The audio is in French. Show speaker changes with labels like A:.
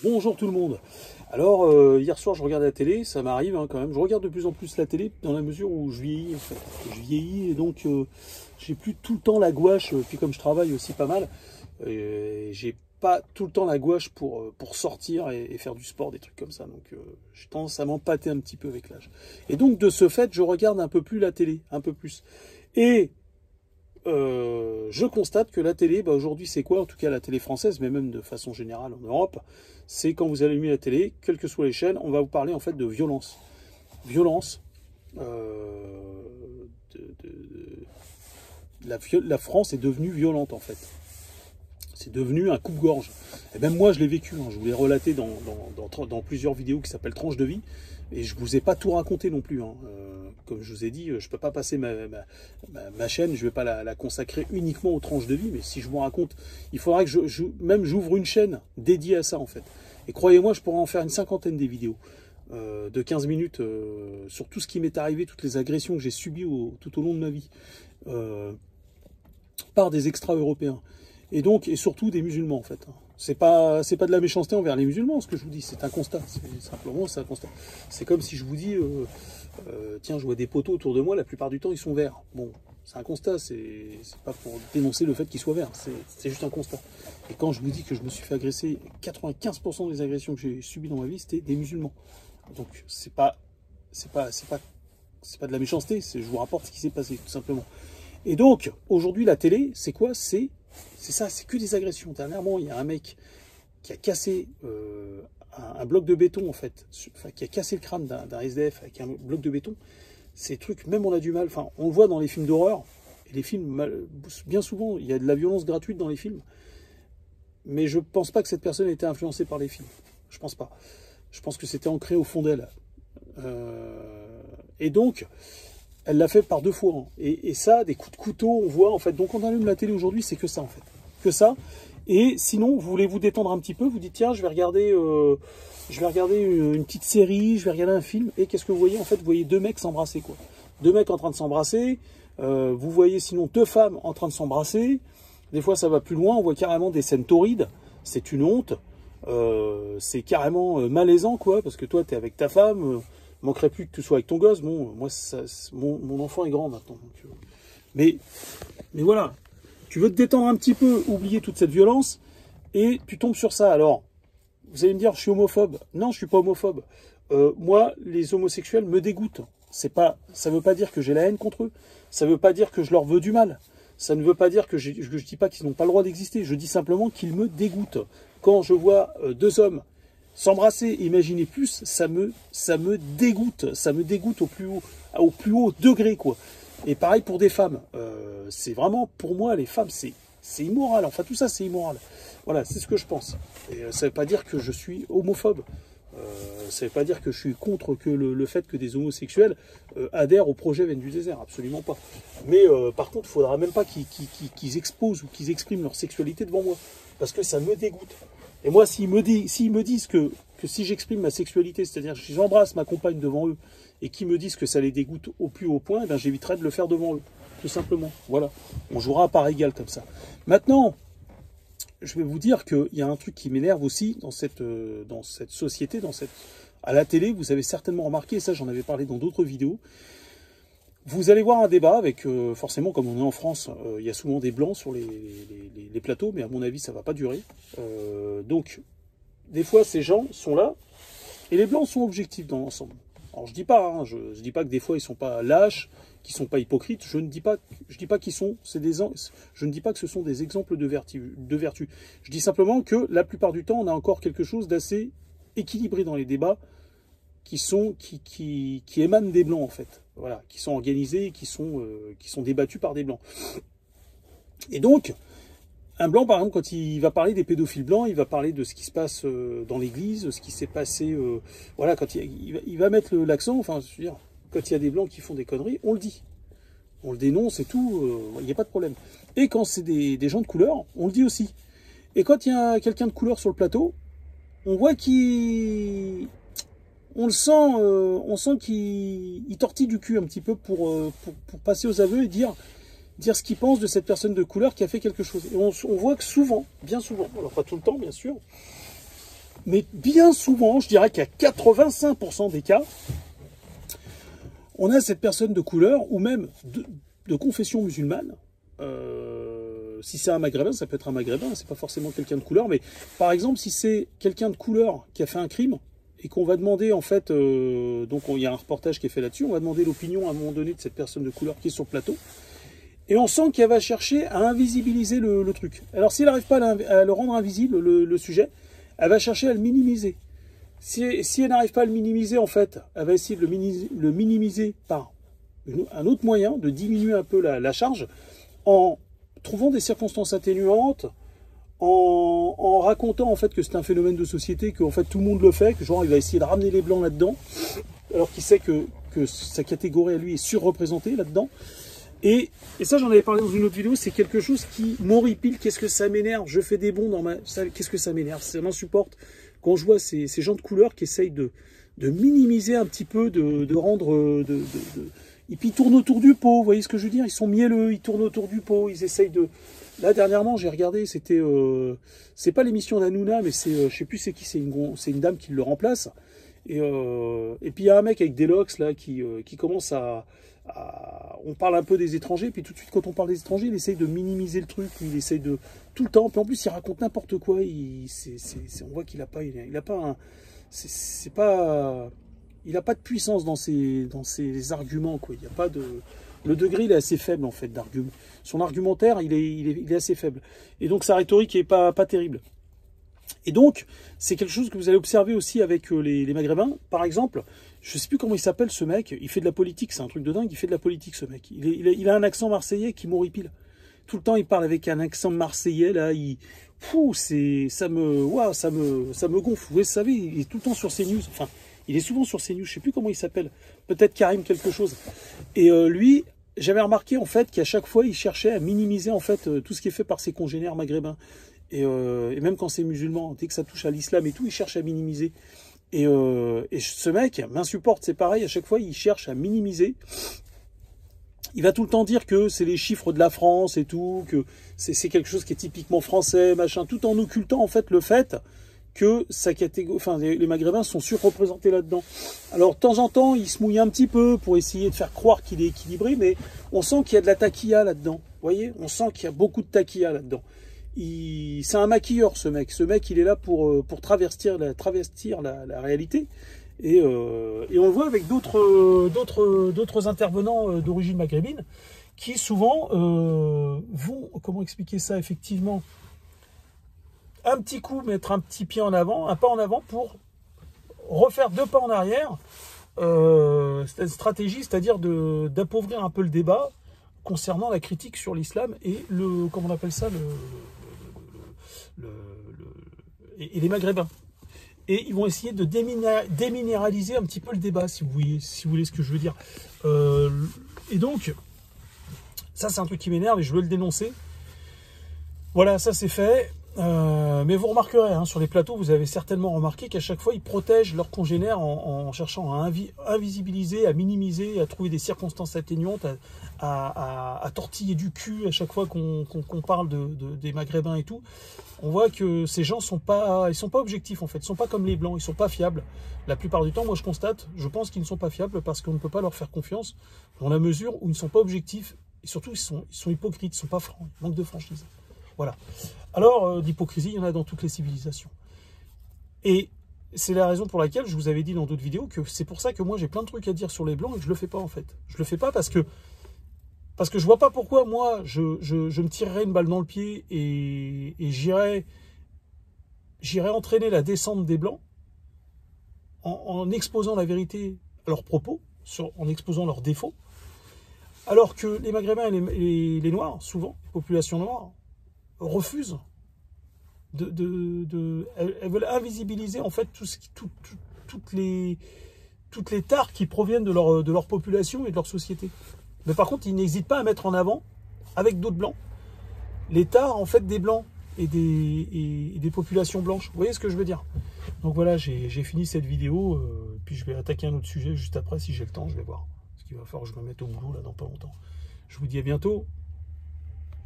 A: Bonjour tout le monde. Alors, hier soir, je regardais la télé, ça m'arrive quand même. Je regarde de plus en plus la télé dans la mesure où je vieillis, en fait. Je vieillis et donc j'ai plus tout le temps la gouache. Puis comme je travaille aussi pas mal, j'ai pas tout le temps la gouache pour sortir et faire du sport, des trucs comme ça. Donc j'ai tendance à m'empâter un petit peu avec l'âge. Et donc de ce fait, je regarde un peu plus la télé, un peu plus. Et je constate que la télé, aujourd'hui c'est quoi? En tout cas la télé française, mais même de façon générale en Europe, c'est quand vous allumez la télé, quelles que soient les chaînes, on va vous parler en fait de violence. Violence. La France est devenue violente en fait. C'est devenu un coupe-gorge. Et même moi je l'ai vécu, je vous l'ai relaté dans plusieurs vidéos qui s'appellent Tranche de vie. Et je ne vous ai pas tout raconté non plus. Comme je vous ai dit, je ne peux pas passer ma chaîne, je ne vais pas la consacrer uniquement aux tranches de vie, mais si je vous raconte, il faudra que j'ouvre une chaîne dédiée à ça en fait. Et croyez-moi, je pourrais en faire une cinquantaine des vidéos de 15 minutes sur tout ce qui m'est arrivé, toutes les agressions que j'ai subies tout au long de ma vie par des extra-européens. Et surtout des musulmans en fait. C'est pas de la méchanceté envers les musulmans ce que je vous dis, c'est un constat. Simplement c'est un constat. C'est comme si je vous dis tiens, je vois des poteaux autour de moi, la plupart du temps ils sont verts. Bon, c'est un constat, c'est pas pour dénoncer le fait qu'ils soient verts, c'est juste un constat. Et quand je vous dis que je me suis fait agresser, 95% des agressions que j'ai subies dans ma vie, c'était des musulmans. Donc c'est pas de la méchanceté, je vous rapporte ce qui s'est passé tout simplement. Et donc aujourd'hui la télé, c'est quoi? C'est ça, c'est que des agressions. Dernièrement, il y a un mec qui a cassé un bloc de béton, en fait, qui a cassé le crâne d'un SDF avec un bloc de béton. Ces trucs, même on a du mal, on le voit dans les films d'horreur, et les films, bien souvent, il y a de la violence gratuite dans les films, mais je pense pas que cette personne ait été influencée par les films. Je pense pas. Je pense que c'était ancré au fond d'elle. Et donc, elle l'a fait par 2 fois. Et ça, des coups de couteau, on voit en fait. Donc on allume la télé aujourd'hui, c'est que ça en fait. Que ça. Et sinon, vous voulez vous détendre un petit peu, vous dites tiens, je vais regarder une petite série, je vais regarder un film. Et qu'est-ce que vous voyez? En fait, vous voyez 2 mecs s'embrasser quoi. 2 mecs en train de s'embrasser. Vous voyez sinon 2 femmes en train de s'embrasser. Des fois, ça va plus loin. On voit carrément des scènes torrides. C'est une honte. C'est carrément malaisant quoi, parce que toi, tu es avec ta femme. Manquerait plus que tu sois avec ton gosse. Bon, moi, mon enfant est grand maintenant. Donc, mais voilà, tu veux te détendre un petit peu, oublier toute cette violence, et tu tombes sur ça. Alors, vous allez me dire, je suis homophobe. Non, je suis pas homophobe. Moi, les homosexuels me dégoûtent. Ça veut pas dire que j'ai la haine contre eux. Ça veut pas dire que je leur veux du mal. Ça ne veut pas dire que je dis pas qu'ils n'ont pas le droit d'exister. Je dis simplement qu'ils me dégoûtent. Quand je vois 2 hommes s'embrasser, imaginez plus, ça me dégoûte au plus haut degré quoi. Et pareil pour des femmes, c'est vraiment pour moi les femmes c'est immoral, enfin tout ça c'est immoral. Voilà, c'est ce que je pense. Et ça veut pas dire que je suis homophobe, ça veut pas dire que je suis contre que le fait que des homosexuels adhèrent au projet Veine du désert, absolument pas. Mais par contre, il faudra même pas qu'ils exposent ou qu'ils expriment leur sexualité devant moi, parce que ça me dégoûte. Et moi, s'ils me disent que si j'exprime ma sexualité, c'est-à-dire que j'embrasse ma compagne devant eux, et qu'ils me disent que ça les dégoûte au plus haut point, eh j'éviterai de le faire devant eux, tout simplement. Voilà, on jouera à part égale comme ça. Maintenant, je vais vous dire qu'il y a un truc qui m'énerve aussi dans cette société, à la télé, vous avez certainement remarqué, et ça j'en avais parlé dans d'autres vidéos. Vous allez voir un débat avec, forcément, comme on est en France, il y a souvent des blancs sur les plateaux, mais à mon avis, ça ne va pas durer. Donc, des fois, ces gens sont là, et les blancs sont objectifs dans l'ensemble. Alors, je dis pas, je dis pas que des fois, ils ne sont pas lâches, qu'ils ne sont pas hypocrites, je dis pas qu'ils sont, je ne dis pas que ce sont des exemples de vertu. Je dis simplement que, la plupart du temps, on a encore quelque chose d'assez équilibré dans les débats, qui émanent des blancs en fait, voilà, qui sont organisés, qui sont débattus par des blancs. Et donc, un blanc par exemple, quand il va parler des pédophiles blancs, il va parler de ce qui se passe dans l'église, ce qui s'est passé, voilà, quand il va mettre l'accent, enfin, je veux dire, quand il y a des blancs qui font des conneries, on le dit, on le dénonce et tout, il n'y a pas de problème. Et quand c'est des gens de couleur, on le dit aussi. Et quand il y a quelqu'un de couleur sur le plateau, on voit on sent qu'il tortille du cul un petit peu pour passer aux aveux et dire ce qu'il pense de cette personne de couleur qui a fait quelque chose. Et on voit que souvent, bien souvent, alors pas tout le temps bien sûr, Mais bien souvent, je dirais qu'à 85% des cas, on a cette personne de couleur, ou même de confession musulmane. Si c'est un maghrébin, ça peut être un maghrébin, c'est pas forcément quelqu'un de couleur, mais par exemple, si c'est quelqu'un de couleur qui a fait un crime, et qu'on va demander, en fait, donc il y a un reportage qui est fait là-dessus, on va demander l'opinion à un moment donné de cette personne de couleur qui est sur le plateau, et on sent qu'elle va chercher à invisibiliser le truc. Alors s'il n'arrive pas à le rendre invisible, le sujet, elle va chercher à le minimiser. Si elle n'arrive pas à le minimiser, en fait, elle va essayer de le minimiser par un autre moyen, de diminuer un peu la charge, en trouvant des circonstances atténuantes, en racontant en fait que c'est un phénomène de société, que en fait tout le monde le fait, que genre il va essayer de ramener les blancs là-dedans, alors qu'il sait que sa catégorie à lui est surreprésentée là-dedans. Et ça, j'en avais parlé dans une autre vidéo, c'est quelque chose qui m'horripile. Qu'est-ce que ça m'énerve? Je fais des bonds dans ma salle. Qu'est-ce que ça m'énerve? Ça m'insupporte quand je vois ces gens de couleur qui essayent de minimiser un petit peu, de rendre... Et puis ils tournent autour du pot, vous voyez ce que je veux dire? Ils sont mielleux, ils tournent autour du pot, ils essayent de... Là, dernièrement, j'ai regardé, c'était... c'est pas l'émission d'Hanouna, mais c'est... je sais plus c'est qui, c'est une dame qui le remplace. Et puis il y a un mec avec des locks, là, qui commence à... On parle un peu des étrangers, puis tout de suite, quand on parle des étrangers, il essaye de minimiser le truc, il essaye de... Tout le temps, puis en plus, il raconte n'importe quoi, on voit qu'il a pas... Il a pas un... C'est pas... Il n'a pas de puissance dans ses arguments, quoi. Il y a pas de... Le degré, il est assez faible, en fait, d'argument. Son argumentaire, il est assez faible. Et donc, sa rhétorique n'est pas terrible. Et donc, c'est quelque chose que vous allez observer aussi avec les Maghrébins. Par exemple, je ne sais plus comment il s'appelle, ce mec. Il fait de la politique, c'est un truc de dingue. Il fait de la politique, ce mec. Il a un accent marseillais qui m'horripile. Tout le temps, il parle avec un accent marseillais, là. Ça me gonfle. Vous savez, il est tout le temps sur CNews. Enfin... Il est souvent sur CNews, je ne sais plus comment il s'appelle, peut-être Karim quelque chose. Et lui, j'avais remarqué en fait qu'à chaque fois, il cherchait à minimiser en fait tout ce qui est fait par ses congénères maghrébins. Et même quand c'est musulman, dès que ça touche à l'islam et tout, il cherche à minimiser. Et ce mec m'insupporte, c'est pareil, à chaque fois, il cherche à minimiser. Il va tout le temps dire que c'est les chiffres de la France et tout, que c'est quelque chose qui est typiquement français, machin, tout en occultant en fait le fait que sa catégorie, enfin, les Maghrébins sont surreprésentés là-dedans. Alors, de temps en temps, il se mouille un petit peu pour essayer de faire croire qu'il est équilibré, mais on sent qu'il y a de la taquilla là-dedans. Vous voyez? On sent qu'il y a beaucoup de taquilla là-dedans. C'est un maquilleur, ce mec. Ce mec, il est là pour travestir la réalité. Et on le voit avec d'autres intervenants d'origine maghrébine qui, souvent, vont, comment expliquer ça, effectivement, un petit coup, mettre un petit pied en avant, un pas en avant pour refaire deux pas en arrière. C'est une stratégie, c'est-à-dire d'appauvrir un peu le débat concernant la critique sur l'islam et comment on appelle ça, et les Maghrébins. Et ils vont essayer de déminéraliser un petit peu le débat, si vous voulez ce que je veux dire. Et donc, ça c'est un truc qui m'énerve et je veux le dénoncer. Voilà, ça c'est fait. Mais vous remarquerez, hein, sur les plateaux, vous avez certainement remarqué qu'à chaque fois, ils protègent leurs congénères en cherchant à invisibiliser, à minimiser, à trouver des circonstances atténuantes, à tortiller du cul à chaque fois qu'on parle des Maghrébins et tout. On voit que ces gens sont pas objectifs en fait, ils sont pas comme les Blancs, ils sont pas fiables. La plupart du temps, moi je pense qu'ils ne sont pas fiables parce qu'on ne peut pas leur faire confiance dans la mesure où ils ne sont pas objectifs et surtout ils sont hypocrites, ils ne sont pas francs, ils manquent de franchise. Voilà. Alors, d'hypocrisie, il y en a dans toutes les civilisations. Et c'est la raison pour laquelle je vous avais dit dans d'autres vidéos que c'est pour ça que moi j'ai plein de trucs à dire sur les Blancs et que je le fais pas en fait. Je le fais pas parce que je vois pas pourquoi moi je me tirerais une balle dans le pied et j'irais entraîner la descente des Blancs en exposant la vérité à leurs propos, en exposant leurs défauts, alors que les Maghrébins et les Noirs, souvent, les populations noires, refusent elles veulent invisibiliser en fait toutes les tares qui proviennent de leur population et de leur société. Mais par contre, ils n'hésitent pas à mettre en avant, avec d'autres blancs, les tares en fait des blancs et des populations blanches. Vous voyez ce que je veux dire? Donc voilà, j'ai fini cette vidéo, puis je vais attaquer un autre sujet juste après, si j'ai le temps, je vais voir. Parce qu'il va falloir que je me mette au boulot là dans pas longtemps. Je vous dis à bientôt.